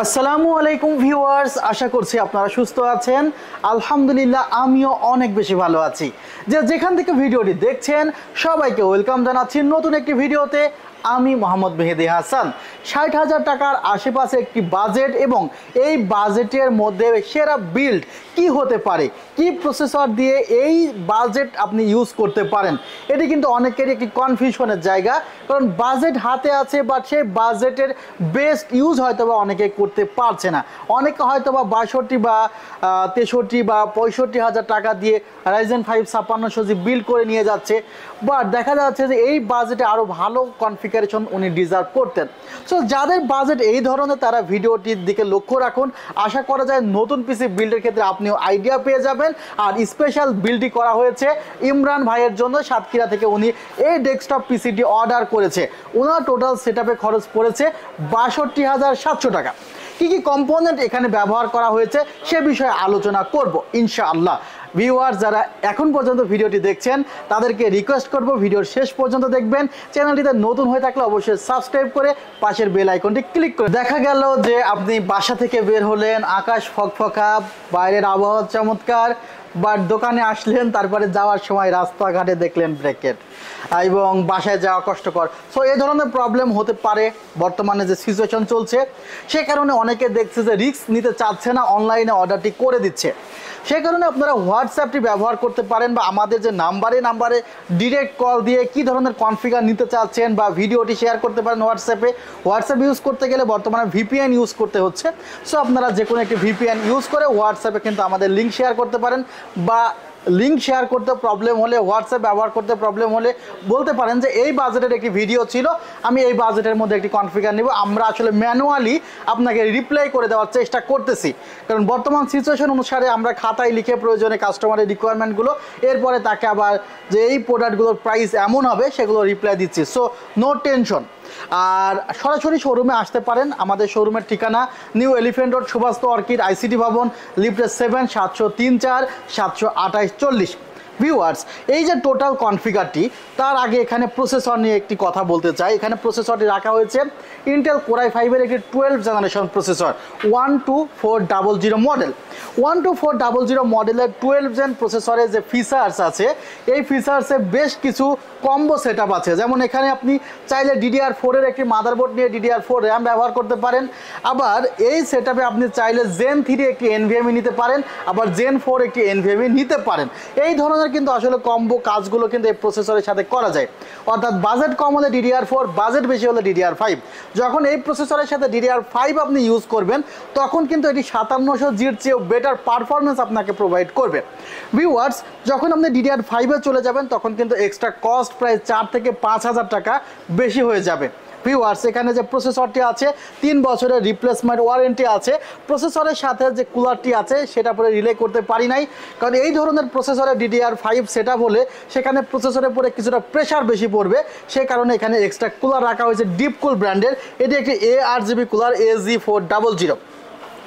আসসালামু আলাইকুম ভিউয়ার্স, আশা করছি আপনারা সুস্থ আছেন। আলহামদুলিল্লাহ আমিও অনেক বেশি ভালো আছি। যেখান থেকে ভিডিওটি দেখছেন সবাইকে ওয়েলকাম জানাচ্ছি নতুন একটি ভিডিওতে। আমি মোহাম্মদ মেহেদি হাসান। ৬০,০০০ টাকার আশেপাশে একটি বাজেট এবং এই বাজেটের মধ্যে সেরা বিল্ড কি হতে পারে, কি প্রসেসর দিয়ে এই বাজেট আপনি ইউজ করতে পারেন, এটি কিন্তু অনেকেরই একটি কনফিউশনের জায়গা। কারণ বাজেট হাতে আছে বাট সেই বাজেটের বেস্ট ইউজ হয়তো বা অনেকে করতে পারছে না। অনেকে হয়তো বা ৬২ বা ৬৩ বা ৬৫,০০০ টাকা দিয়ে রাইজেন 5 5600 বিল্ড করে নিয়ে যাচ্ছে, বাট দেখা যাচ্ছে যে এই বাজেটে আরও ভালো কনফিগারেশন উনি ডিজার্ভ করতেন। সো যাদের বাজেট এই ধরনের তারা ভিডিওটির দিকে লক্ষ্য রাখুন। আশা করা যায় নতুন পিসি বিল্ডের ক্ষেত্রে আপনিও আইডিয়া পেয়ে যাবেন। আর স্পেশাল বিল্ডটি করা হয়েছে ইমরান ভাইয়ের জন্য। সাতক্ষীরা থেকে উনি এই ডেস্কটপ পিসিটি অর্ডার করেছে। ওনার টোটাল সেটআপে খরচ পড়েছে ৬২,৭০০ টাকা। কি কি কম্পোনেন্ট এখানে ব্যবহার করা হয়েছে সে বিষয়ে আলোচনা করব ইনশাআল্লাহ। ভিউয়ার্স যারা এখন পর্যন্ত ভিডিওটি দেখছেন তাদেরকে রিকোয়েস্ট করব ভিডিওর শেষ পর্যন্ত দেখবেন। চ্যানেলটিতে নতুন হয়ে থাকলে অবশ্যই সাবস্ক্রাইব করে পাশের বেল আইকনটি ক্লিক করে। দেখা গেল যে আপনি বাসা থেকে বের হলেন, আকাশ ফকফকা, বাইরের আবহাওয়া চমৎকার, বাট দোকানে আসলেন, তারপরে যাওয়ার সময় রাস্তাঘাটে দেখলেন ব্রেকেট এবং বাসায় যাওয়া কষ্টকর। সো এই ধরনের প্রবলেম হতে পারে বর্তমানে যে সিচুয়েশন চলছে, সে কারণে অনেকে দেখছে যে রিস্ক নিতে চাচ্ছে না, অনলাইনে অর্ডারটি করে দিচ্ছে। সে কারণে আপনারা হোয়াটসঅ্যাপটি ব্যবহার করতে পারেন বা আমাদের যে নাম্বারে ডিরেক্ট কল দিয়ে কি ধরনের কনফিগার নিতে চাচ্ছেন বা ভিডিওটি শেয়ার করতে পারেন হোয়াটসঅ্যাপে। হোয়াটসঅ্যাপ ইউজ করতে গেলে বর্তমানে ভিপিএন ইউজ করতে হচ্ছে। সো আপনারা যে কোনো একটি ভিপিএন ইউজ করে হোয়াটসঅ্যাপে কিন্তু আমাদের লিঙ্ক শেয়ার করতে পারেন, বা লিঙ্ক শেয়ার করতে প্রবলেম হলে, হোয়াটসঅ্যাপ ব্যবহার করতে প্রবলেম হলে বলতে পারেন যে এই বাজেটের একটি ভিডিও ছিল, আমি এই বাজেটের মধ্যে একটি কনফিগার নিব। আমরা আসলে ম্যানুয়ালি আপনাকে রিপ্লাই করে দেওয়ার চেষ্টা করতেছি, কারণ বর্তমান সিচুয়েশন অনুসারে আমরা খাতায় লিখে প্রয়োজনে কাস্টমারের রিকোয়ারমেন্টগুলো, এরপরে তাকে আবার যে এই প্রোডাক্টগুলোর প্রাইস এমন হবে সেগুলো রিপ্লাই দিচ্ছি। So no tension. আর সরাসরি শোরুমে আসতে পারেন। আমাদের শোরুমের ঠিকানা নিউ এলিফ্যান্ট রোড, সুভাষ অর্কিড, ICT ভবন, লিফটের 7, 703-4, 728-40। ভিউয়ার্স এই যে টোটাল কনফিগারটি, তার আগে এখানে প্রসেসর নিয়ে একটি কথা বলতে চাই। এখানে প্রসেসরটি রাখা হয়েছে ইন্টেল Core i5-এর একটি 12 জেনারেশন প্রসেসর, 12400 মডেল। 12400 মডেলের 12 জেন প্রসেসরে যে ফিচার্স আছে, এই ফিচার্সে বেশ কিছু কম্বো সেট আছে। যেমন এখানে আপনি চাইলে DDR4-এর একটি মাদারবোর্ড নিয়ে DDR4 র্যাম ব্যবহার করতে পারেন। আবার এই সেটআপে আপনি চাইলে Zen 3 একটি NVMe নিতে পারেন, আবার Zen 4 একটি NVMe নিতে পারেন। এই ধরনের কিন্তু আসলে কম্বো কাজগুলো কিন্তু এই প্রসেসরের সাথে করা যায়। অর্থাৎ বাজেট কম হলে DDR4, বাজেট বেশি হলে DDR5। যখন এই প্রসেসরের সাথে DDR5 আপনি ইউজ করবেন তখন কিন্তু এটি 5700G'র চেয়েও বেটার পারফরমেন্স আপনাকে প্রোভাইড করবে। ভিউয়ার্স যখন আপনি DDR5-এ চলে যাবেন তখন কিন্তু এক্সট্রা কস্ট প্রায় 4 থেকে 5,000 টাকা বেশি হয়ে যাবে। ভিউয়ার্স এখানে যে প্রসেসরটি আছে 3 বছরের রিপ্লেসমেন্ট ওয়ারেন্টি আছে। প্রসেসরের সাথে যে কুলারটি আছে সেটা পরে রিলে করতে পারি নাই, কারণ এই ধরনের প্রসেসরে DDR5 সেটআপ হলে সেখানে প্রসেসরের পরে কিছুটা প্রেশার বেশি পড়বে। সে কারণে এখানে এক্সট্রা কুলার রাখা হয়েছে ডিপকুল ব্র্যান্ডের। এটি একটি ARGB কুলার AG400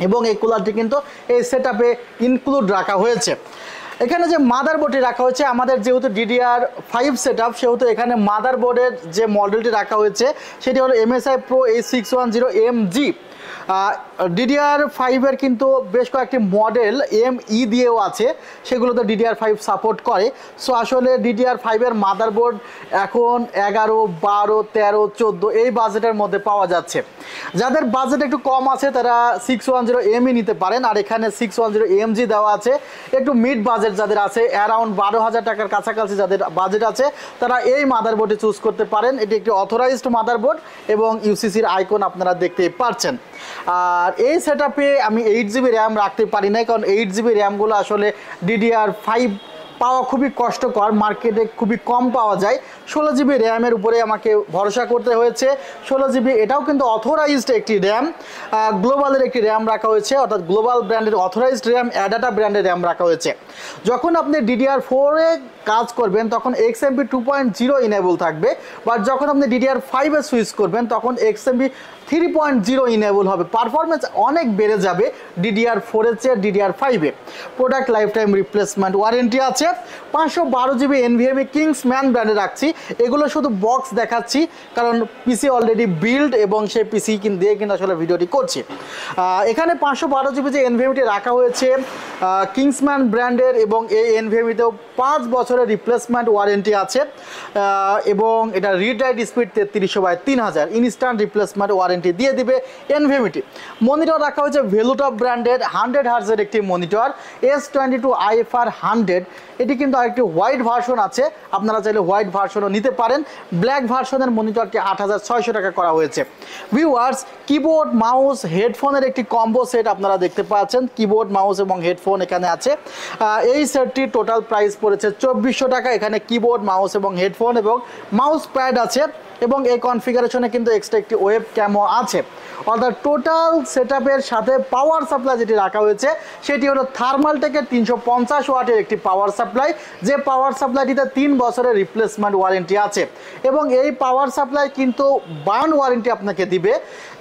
এবং এই কুলারটি কিন্তু এই সেটআপে ইনক্লুড রাখা হয়েছে। এখানে যে মাদারবোর্ডটি রাখা হয়েছে, আমাদের যেহেতু DDR5 সেটআপ সেহেতু এখানে মাদারবোর্ডের যে মডেলটি রাখা হয়েছে সেটি হলো MSI Pro A610MG। DDR5-এর কিন্তু বেশ কয়েকটি মডেল ME দিয়েও আছে, সেগুলোতে DDR5 সাপোর্ট করে। সো আসলে DDR5-এর মাদারবোর্ড এখন 11, 12, 13, 14 এই বাজেটের মধ্যে পাওয়া যাচ্ছে। যাদের বাজেট একটু কম আছে তারা 610ME নিতে পারেন। আর এখানে 610MG দেওয়া আছে। একটু মিড বাজেট যাদের আছে, অ্যারাউন্ড 12,000 টাকার কাছাকাছি যাদের বাজেট আছে, তারা এই মাদারবোর্ডটি চুজ করতে পারেন। এটি একটি অথরাইজড মাদারবোর্ড এবং UCC-র আইকন আপনারা দেখতেই পাচ্ছেন। আর এই সেটআপে আমি 8GB র্যাম রাখতে পারি না, কারণ 8GB র্যামগুলো আসলে DDR5 পাওয়া খুবই কষ্টকর, মার্কেটে খুবই কম পাওয়া যায়। 16GB র্যামের উপরে আমাকে ভরসা করতে হয়েছে। 16GB এটাও কিন্তু অথরাইজড একটি র্যাম, গ্লোবালের একটি র্যাম রাখা হয়েছে, অর্থাৎ গ্লোবাল ব্র্যান্ডের অথরাইজড র্যাম, অ্যাডাটা ব্র্যান্ডের র্যাম রাখা হয়েছে। যখন আপনি DDR4-এ কাজ করবেন তখন XMP 2.0 ইনেবল থাকবে, বাট যখন আপনি DDR5-এ সুইচ করবেন তখন XMP 3.0 ইনেবল হবে, পারফরমেন্স অনেক বেড়ে যাবে DDR4 এর চেয়ে DDR5 এ। Product lifetime replacement warranty আছে। 512 GB NVMe কিংসম্যান ব্র্যান্ডে রাখছি, এগুলো শুধু বক্স দেখাচ্ছি কারণ পিসি অলরেডি বিল্ড এবং সেই পিসি দিয়ে কিন্তু আসলে ভিডিওটি করছি। এখানে 512 GB যে NVMe রাখা হয়েছে কিংসম্যান ব্র্যান্ডের, এবং এই NVMe-তেও 5 বছরের রিপ্লেসমেন্ট ওয়ারেন্টি আছে, এবং এটা read write speed 3300/3000 instant replacement warranty দিয়ে দিবে NVMe-টি। মনিটর রাখা হয়েছে ভেলুটপ ব্র্যান্ডের 100 হার্জের একটি মনিটর S22 IFR 100। এটি কিন্তু আরেকটি হোয়াইট ভার্সন আছে, আপনারা চাইলে হোয়াইট ভার্সনও নিতে পারেন। ব্ল্যাক ভার্সনের মনিটরটি 8600 টাকা করা হয়েছে। ভিউয়ার্স, কিবোর্ড মাউস হেডফোনের একটি কম্বো সেট আপনারা দেখতে পাচ্ছেন, কিবোর্ড মাউস এবং হেডফোন এখানে আছে। এই সেটটি টোটাল প্রাইস পড়েছে 2400 টাকা। এখানে কিবোর্ড মাউস এবং হেডফোন এবং মাউস প্যাড আছে, এবং এই কনফিগারেশনে কিন্তু এক্সট্রা একটি ওয়েব ক্যামও আছে। অর্থাৎ টোটাল সেটআপের সাথে পাওয়ার সাপ্লাই যেটি রাখা হয়েছে সেটি হলো থার্মালটেকের 350 ওয়াটের একটি পাওয়ার সাপ্লাই, যে পাওয়ার সাপ্লাইটিতে 3 বছরের রিপ্লেসমেন্ট ওয়ারেন্টি আছে, এবং এই পাওয়ার সাপ্লাই কিন্তু বার্ন ওয়ারেন্টি আপনাকে দিবে।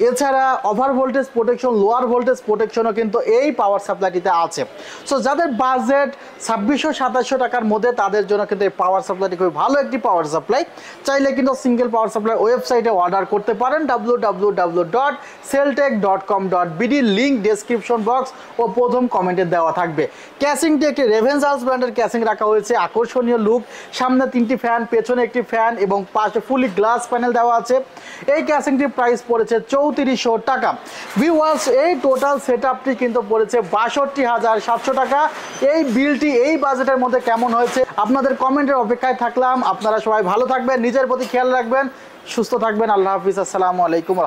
এছাড়া over voltage protection, lower voltage প্রোটেকশনও কিন্তু এই পাওয়ার সাপ্লাইটিতে আছে। সো যাদের বাজেট 2600-2700 টাকার মধ্যে, তাদের জন্য কিন্তু এই পাওয়ার সাপ্লাইটি খুবই ভালো একটি পাওয়ার সাপ্লাই। চাইলে কিন্তু সিঙ্গেল পাওয়ার সাপ্লাই ওয়েবসাইটে অর্ডার করতে পারেন www.celltech.com.bd, লিঙ্ক ডেসক্রিপশন বক্স ও প্রথম কমেন্টে দেওয়া থাকবে। ক্যাসিংটি একটি রেভেন্সাস ব্র্যান্ডের ক্যাসিং রাখা হয়েছে, আকর্ষণীয় লুক, সামনে 3টি ফ্যান, পেছনে একটি ফ্যান এবং পাশে ফুলি গ্লাস প্যানেল দেওয়া আছে। এই ক্যাসিংটির প্রাইস পড়েছে 3400 টাকা। ভিউয়ার্স, এই টোটাল সেটআপটি কিন্তু পড়েছে 62,700 টাকা। এই বিলটি এই বাজেটের মধ্যে কেমন হয়েছে আপনাদের কমেন্টের অপেক্ষায় থাকলাম। আপনারা সবাই ভালো থাকবেন, নিজের প্রতি খেয়াল রাখবেন, সুস্থ থাকবেন। আল্লাহ হাফিজ, আসসালামু আলাইকুম।